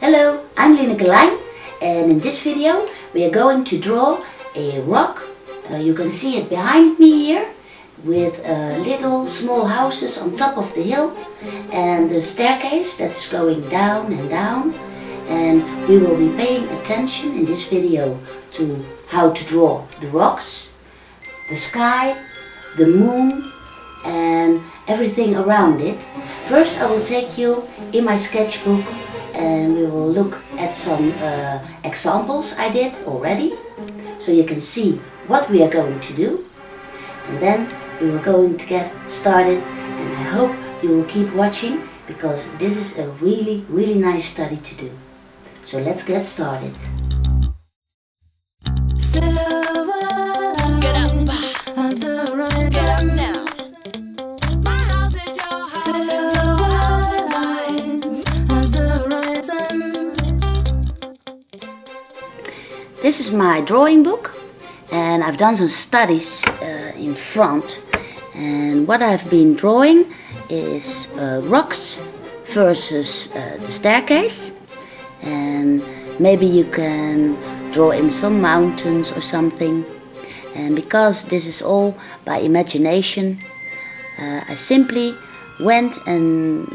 Hello, I'm Lineke Lijn, and in this video we are going to draw a rock. You can see it behind me here with little small houses on top of the hill and the staircase that is going down and down, and we will be paying attention in this video to how to draw the rocks, the sky, the moon and everything around it. First I will take you in my sketchbook and we will look at some examples I did already, so you can see what we are going to do, and then we will going to get started, and I hope you will keep watching because this is a really nice study to do. So let's get started. This is my drawing book, and I've done some studies in front, and what I've been drawing is rocks versus the staircase, and maybe you can draw in some mountains or something. And because this is all by imagination, I simply went and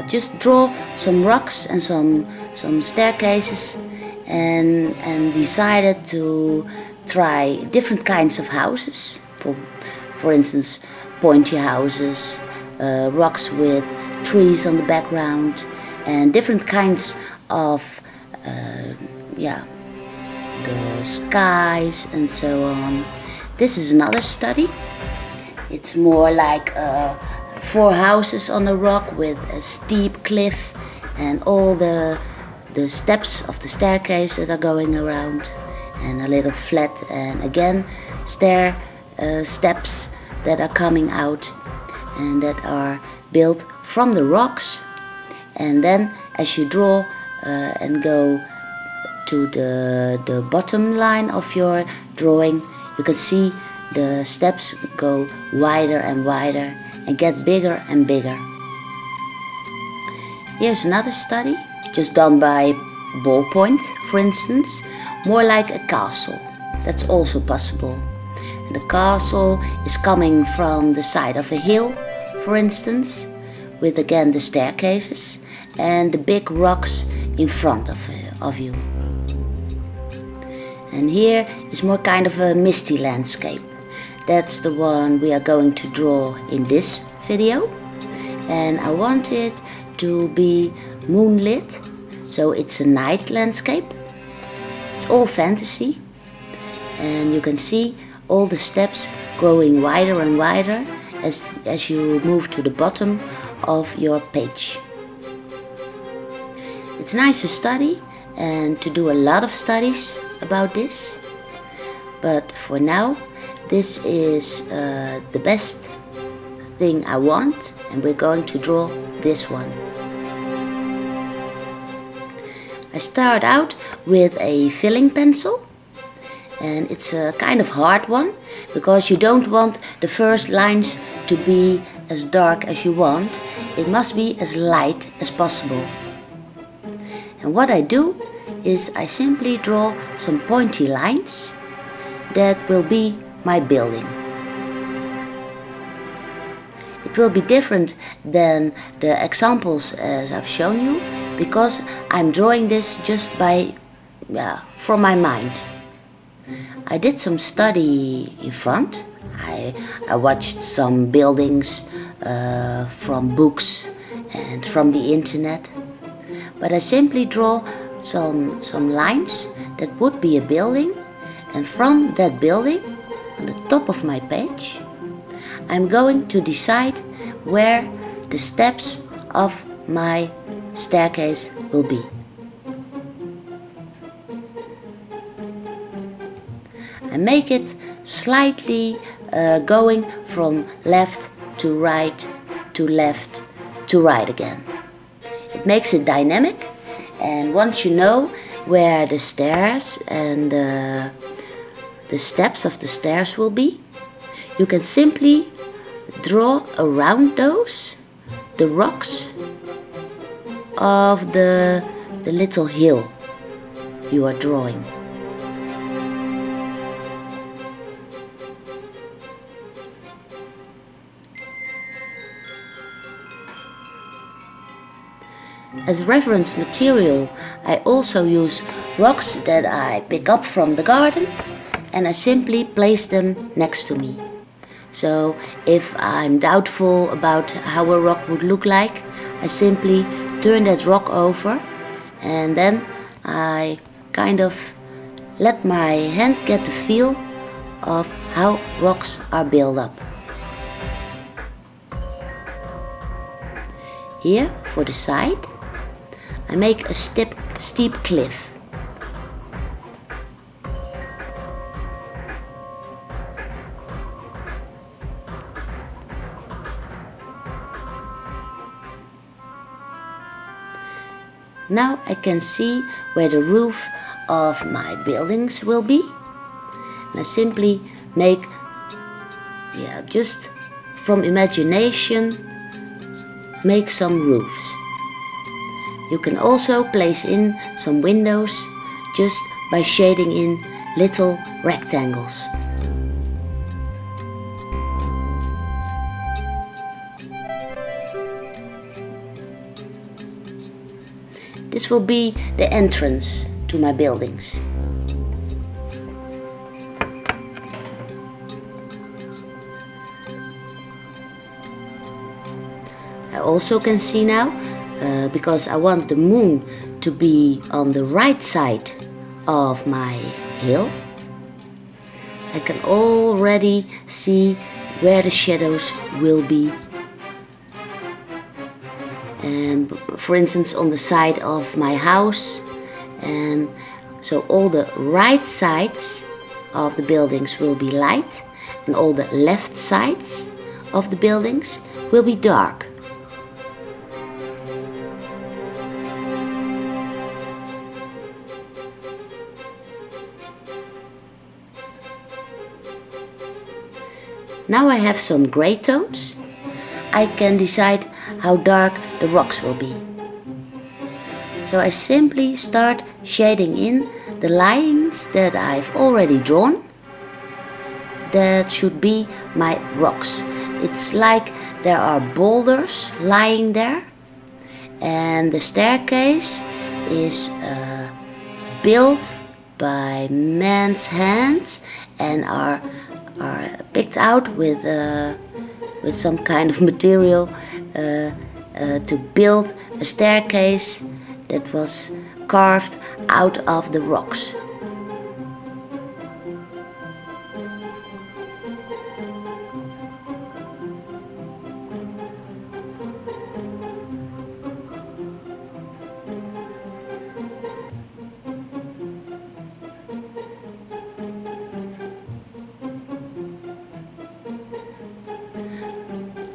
just draw some rocks and some staircases, and decided to try different kinds of houses. For instance, pointy houses, rocks with trees on the background, and different kinds of the skies and so on. This is another study. It's more like 4 houses on a rock with a steep cliff and all the steps of the staircase that are going around, and a little flat, and again steps that are coming out and that are built from the rocks. And then as you draw and go to the bottom line of your drawing, you can see the steps go wider and wider and get bigger and bigger. Here's another study, just done by ballpoint, for instance, more like a castle. That's also possible. And the castle is coming from the side of a hill, for instance, with again the staircases and the big rocks in front of you. And here is more kind of a misty landscape. That's the one we are going to draw in this video, and I want it to be moonlit, so it's a night landscape. It's all fantasy, and you can see all the steps growing wider and wider as you move to the bottom of your page. It's nice to study and to do a lot of studies about this, but for now this is the best thing I want, and we're going to draw this one. I start out with a filling pencil, and it's a kind of hard one because you don't want the first lines to be as dark as you want. It must be as light as possible. And what I do is I simply draw some pointy lines that will be my building. It will be different than the examples as I've shown you, because I'm drawing this just from my mind. I did some study in front. I watched some buildings from books and from the internet, but I simply draw some lines that would be a building, and from that building on the top of my page I'm going to decide where the steps of my staircase will be. I make it slightly going from left to right to left to right again. It makes it dynamic, and once you know where the stairs and the steps of the stairs will be, you can simply draw around those the rocks of the the little hill you are drawing. As reference material, I also use rocks that I pick up from the garden, and I simply place them next to me. So if I'm doubtful about how a rock would look like, I simply turn that rock over, and then I kind of let my hand get the feel of how rocks are built up. Here, for the side, I make a steep cliff. Now I can see where the roof of my buildings will be. And I simply make, just from imagination, make some roofs. You can also place in some windows just by shading in little rectangles. This will be the entrance to my buildings. I also can see now, because I want the moon to be on the right side of my hill, I can already see where the shadows will be. And for instance, on the side of my house, and so all the right sides of the buildings will be light, and all the left sides of the buildings will be dark. Now I have some gray tones. I can decide how dark the rocks will be. So I simply start shading in the lines that I've already drawn. That should be my rocks. It's like there are boulders lying there, and the staircase is built by man's hands and are picked out with some kind of material to build a staircase that was carved out of the rocks.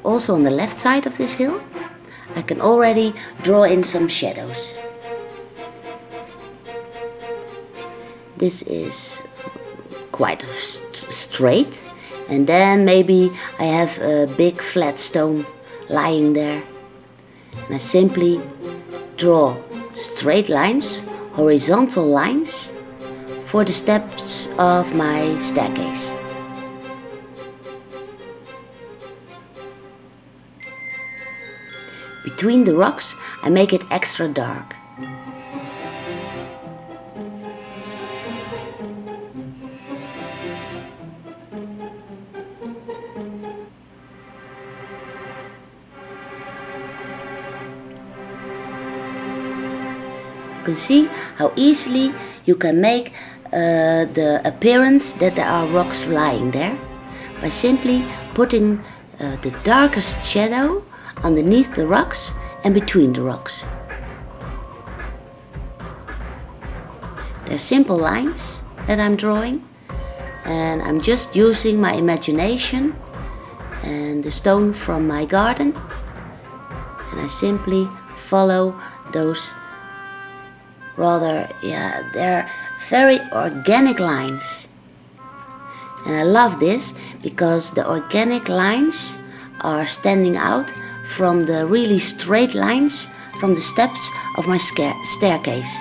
Also on the left side of this hill, I can already draw in some shadows. This is quite straight, and then maybe I have a big flat stone lying there. And I simply draw straight lines, horizontal lines, for the steps of my staircase. Between the rocks, I make it extra dark. You can see how easily you can make the appearance that there are rocks lying there by simply putting the darkest shadow underneath the rocks and between the rocks. They're simple lines that I'm drawing, and I'm just using my imagination and the stone from my garden, and I simply follow those they're very organic lines. And I love this because the organic lines are standing out from the really straight lines from the steps of my staircase.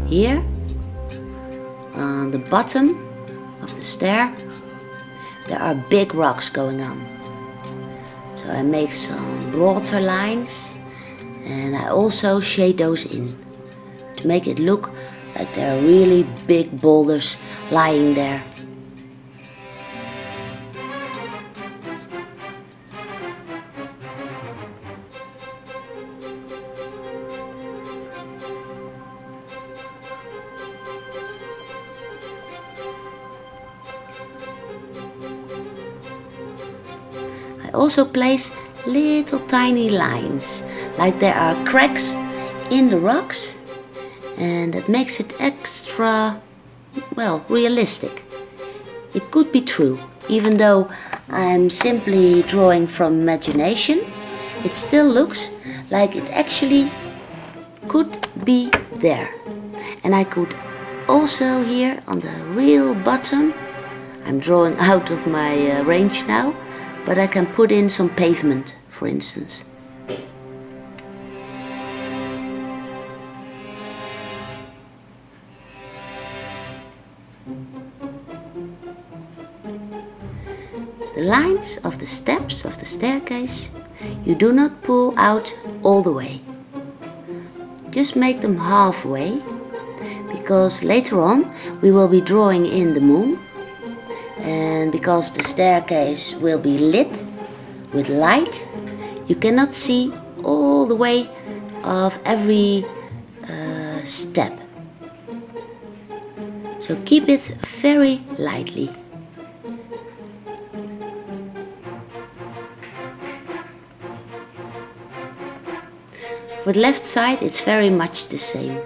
Here, on the bottom of the stair, there are big rocks going on. So I make some broader lines and I also shade those in to make it look like there are really big boulders lying there. I also place little tiny lines, like there are cracks in the rocks, and that makes it extra, well, realistic. It could be true, even though I'm simply drawing from imagination, it still looks like it actually could be there. And I could also here on the real bottom, I'm drawing out of my range now, but I can put in some pavement, for instance. The lines of the steps of the staircase, you do not pull out all the way. Just make them halfway, because later on we will be drawing in the moon. And because the staircase will be lit with light, you cannot see all the way of every step. So keep it very lightly. For the left side it's very much the same.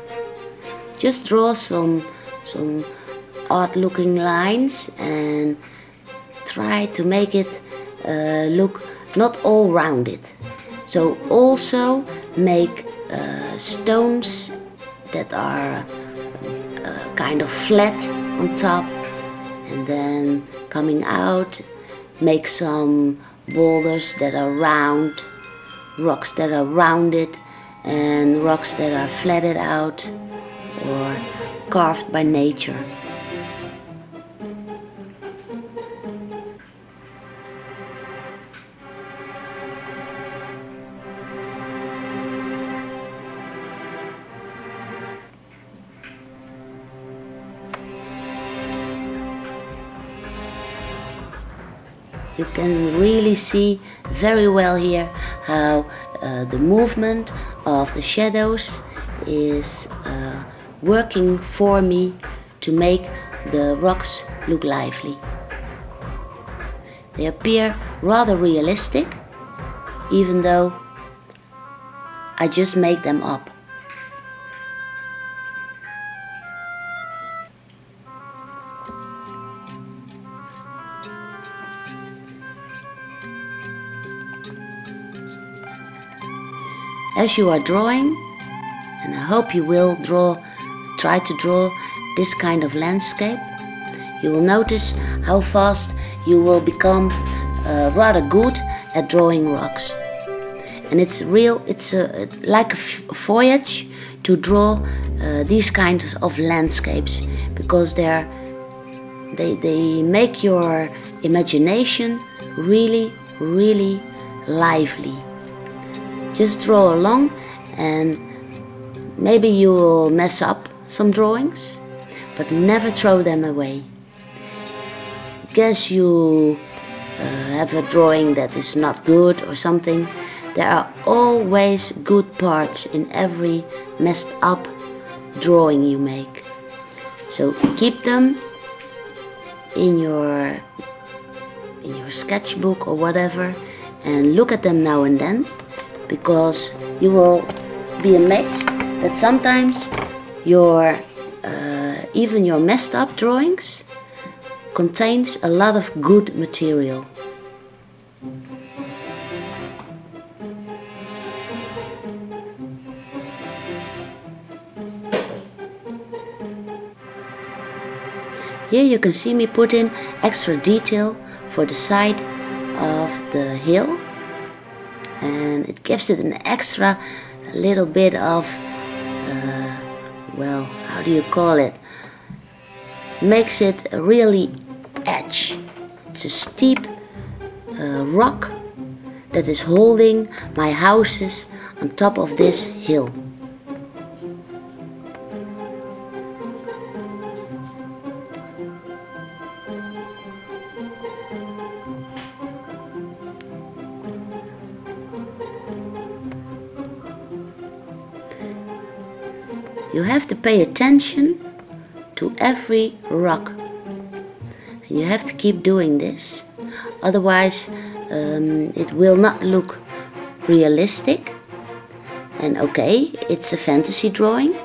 Just draw some odd looking lines and try to make it look not all rounded. So also make stones that are kind of flat on top, and then coming out make some boulders that are round, rocks that are rounded, and rocks that are flattened out or carved by nature. You can really see very well here how the movement of the shadows is working for me to make the rocks look lively. They appear rather realistic, even though I just make them up. As you are drawing, and I hope you will try to draw this kind of landscape, you will notice how fast you will become rather good at drawing rocks. And it's like a voyage to draw these kinds of landscapes, because they make your imagination really, really lively. Just draw along, and maybe you will mess up some drawings, but never throw them away. Guess you have a drawing that is not good or something. There are always good parts in every messed up drawing you make. So keep them in your sketchbook or whatever, and look at them now and then, because you will be amazed that sometimes even your messed up drawings contains a lot of good material. Here you can see me put in extra detail for the side of the hill, and it gives it an extra little bit of well, how do you call it? Makes it a really edge. It's a steep rock that is holding my houses on top of this hill. You have to pay attention to every rock. You have to keep doing this, otherwise it will not look realistic. And okay, it's a fantasy drawing,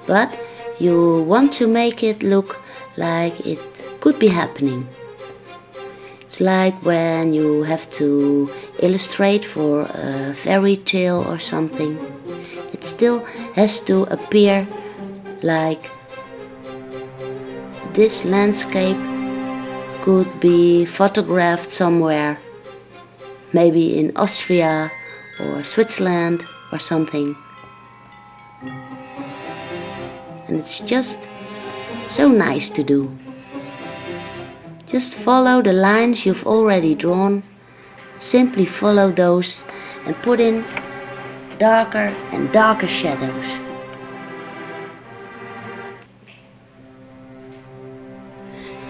but you want to make it look like it could be happening. It's like when you have to illustrate for a fairy tale or something. It still has to appear like this landscape could be photographed somewhere, maybe in Austria or Switzerland or something. And it's just so nice to do. Just follow the lines you've already drawn, simply follow those and put in darker and darker shadows.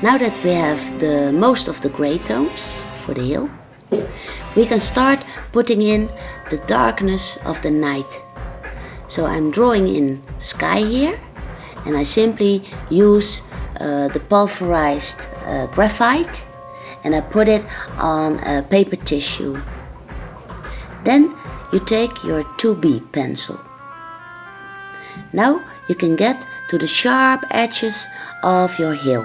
Now that we have the most of the gray tones for the hill, we can start putting in the darkness of the night. So I'm drawing in sky here, and I simply use the pulverized graphite, and I put it on a paper tissue. Then you take your 2B pencil. Now you can get to the sharp edges of your hill.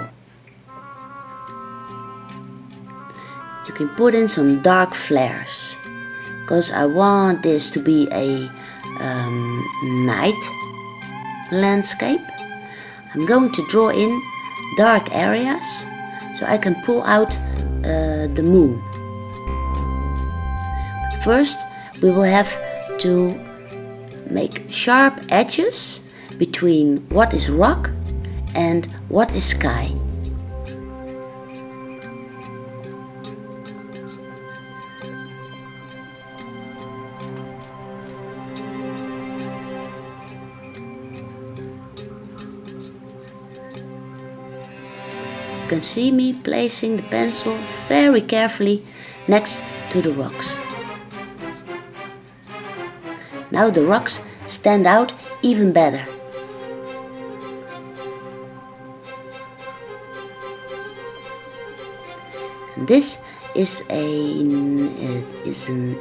You can put in some dark flares, because I want this to be a night landscape. I'm going to draw in dark areas so I can pull out the moon. But first we will have to make sharp edges between what is rock and what is sky. You can see me placing the pencil very carefully next to the rocks. Now the rocks stand out even better. And this is an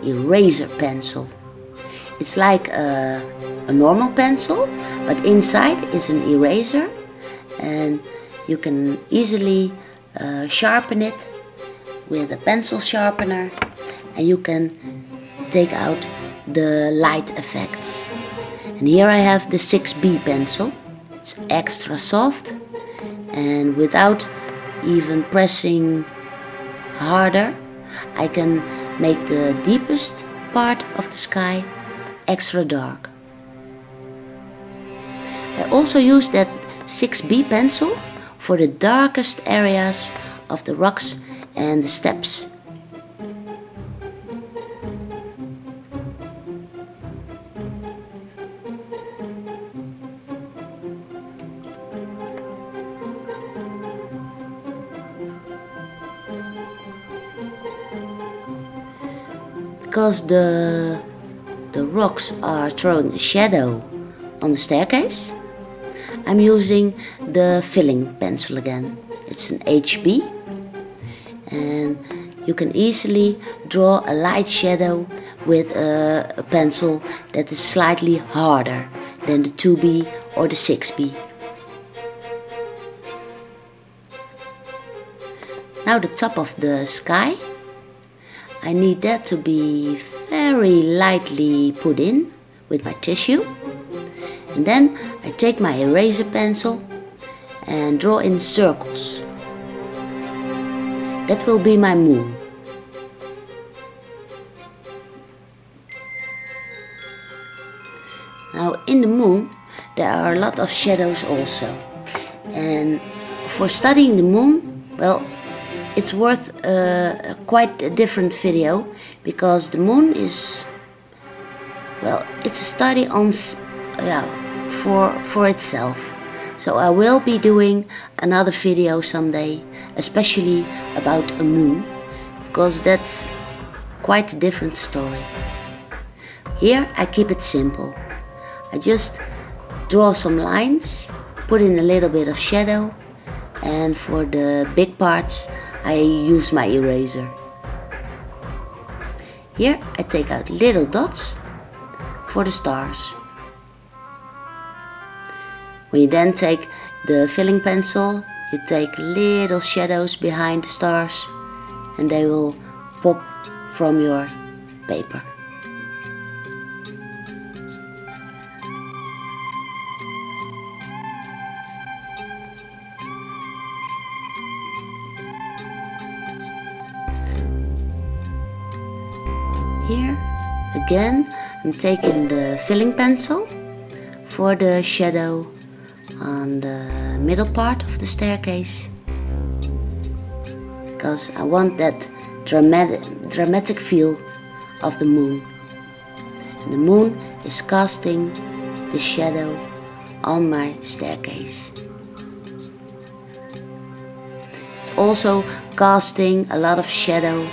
eraser pencil. It's like a normal pencil, but inside is an eraser, and you can easily sharpen it with a pencil sharpener, and you can take out the light effects. And here I have the 6B pencil. It's extra soft, and without even pressing harder, I can make the deepest part of the sky extra dark. I also use that 6B pencil for the darkest areas of the rocks and the steps. Because the rocks are throwing a shadow on the staircase, I'm using the filling pencil again. It's an HB, and you can easily draw a light shadow with a pencil that is slightly harder than the 2B or the 6B. Now the top of the sky, I need that to be very lightly put in with my tissue. And then I take my eraser pencil and draw in circles that will be my moon. Now in the moon there are a lot of shadows also, and for studying the moon, well, it's worth quite a different video, because the moon is, well, it's a study on for itself. So I will be doing another video someday, especially about a moon, because that's quite a different story. Here I keep it simple. I just draw some lines, put in a little bit of shadow, and for the big parts I use my eraser. Here I take out little dots for the stars. When you then take the filling pencil, you take little shadows behind the stars and they will pop from your paper. Here again I'm taking the filling pencil for the shadow on the middle part of the staircase, because I want that dramatic feel of the moon. And the moon is casting the shadow on my staircase. It's also casting a lot of shadow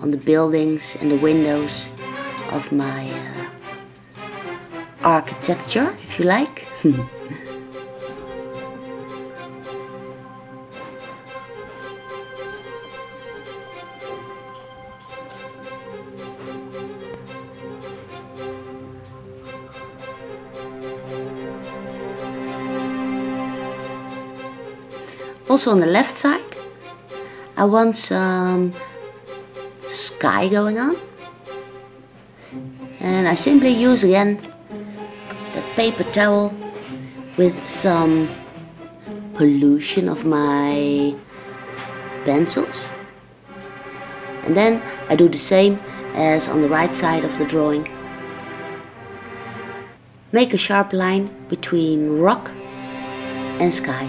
on the buildings and the windows of my architecture, if you like. Also on the left side I want some sky going on, and I simply use again that paper towel with some pollution of my pencils, and then I do the same as on the right side of the drawing. Make a sharp line between rock and sky.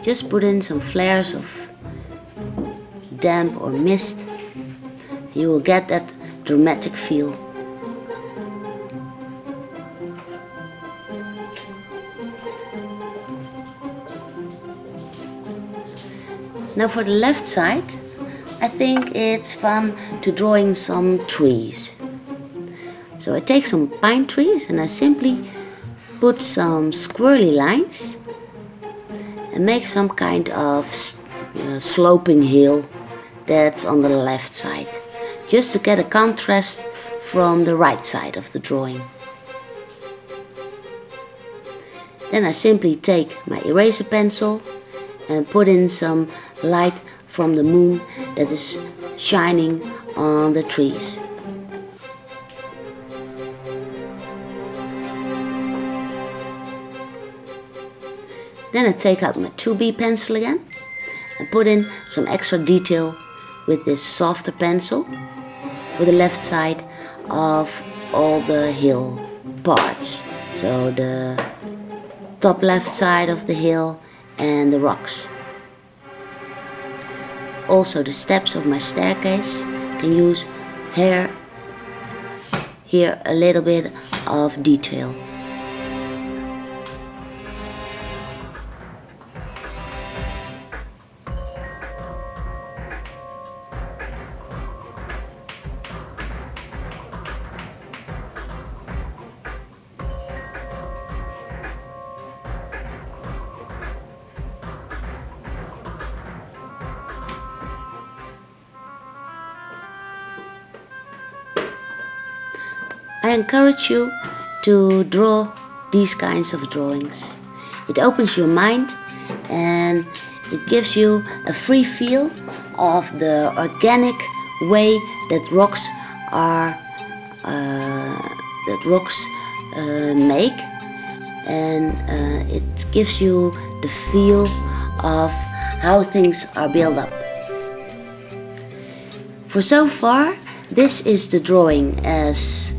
Just put in some flares of damp or mist. You will get that dramatic feel. Now for the left side, I think it's fun to drawing some trees. So I take some pine trees and I simply put some squirrely lines and make some kind of sloping hill that's on the left side, just to get a contrast from the right side of the drawing. Then I simply take my eraser pencil and put in some light from the moon that is shining on the trees. Then I take out my 2B pencil again and put in some extra detail with this softer pencil for the left side of all the hill parts. So the top left side of the hill and the rocks. Also the steps of my staircase, can use here a little bit of detail. I encourage you to draw these kinds of drawings. It opens your mind and it gives you a free feel of the organic way that rocks make, and it gives you the feel of how things are built up. For so far, this is the drawing as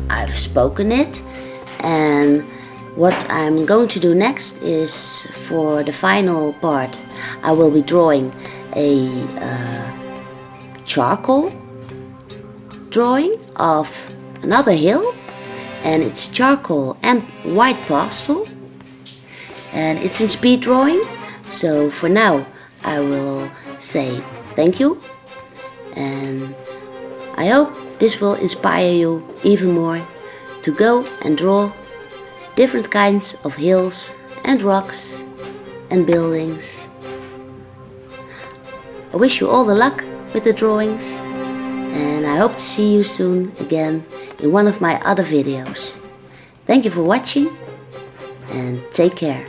I've spoken it, and what I'm going to do next is, for the final part, I will be drawing a charcoal drawing of another hill, and it's charcoal and white pastel, and it's in speed drawing. So for now I will say thank you, and I hope this will inspire you even more to go and draw different kinds of hills and rocks and buildings. I wish you all the luck with the drawings, and I hope to see you soon again in one of my other videos. Thank you for watching, and take care.